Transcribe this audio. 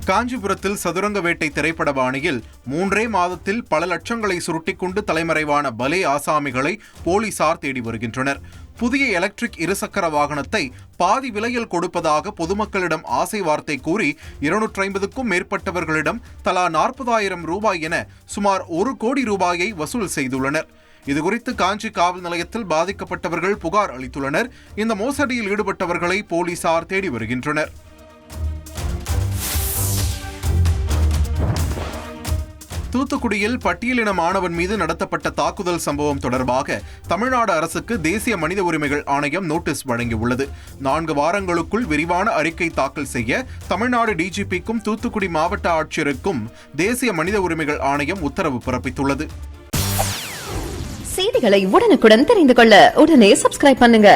காஞ்சிபுரத்தில் சதுரங்க வேட்டை திரைப்பட பாணியில் 3 மாதத்தில் பல லட்சங்களை சுருட்டிக்கொண்டு தலைமறைவான பலே ஆசாமிகளை போலீசார் தேடி வருகின்றனர். புதிய எலக்ட்ரிக் இருசக்கர வாகனத்தை பாதி விலையில் கொடுப்பதாக பொதுமக்களிடம் ஆசை வார்த்தை கூறி 250க்கும் மேற்பட்டவர்களிடம் தலா 40,000 ரூபாய் என சுமார் 1 கோடி ரூபாயை வசூல் செய்துள்ளனர். இதுகுறித்து காஞ்சி காவல் நிலையத்தில் பாதிக்கப்பட்டவர்கள் புகார் அளித்துள்ளனர். இந்த மோசடியில் ஈடுபட்டவர்களை போலீசார் தேடி வருகின்றனர். தூத்துக்குடியில் பட்டியலின மாணவன் மீது நடத்தப்பட்ட தாக்குதல் சம்பவம் தொடர்பாக தமிழ்நாடு அரசுக்கு தேசிய மனித உரிமைகள் ஆணையம் நோட்டீஸ் வழங்கியுள்ளது. 4 வாரங்களுக்குள் விரிவான அறிக்கை தாக்கல் செய்ய தமிழ்நாடு டிஜிபிக்கும் தூத்துக்குடி மாவட்ட ஆட்சியருக்கும் தேசிய மனித உரிமைகள் ஆணையம் உத்தரவு பிறப்பித்துள்ளது. செய்திகளை உடனுக்குடன் தெரிந்து கொள்ள உடனே சப்ஸ்கிரைப் பண்ணுங்க.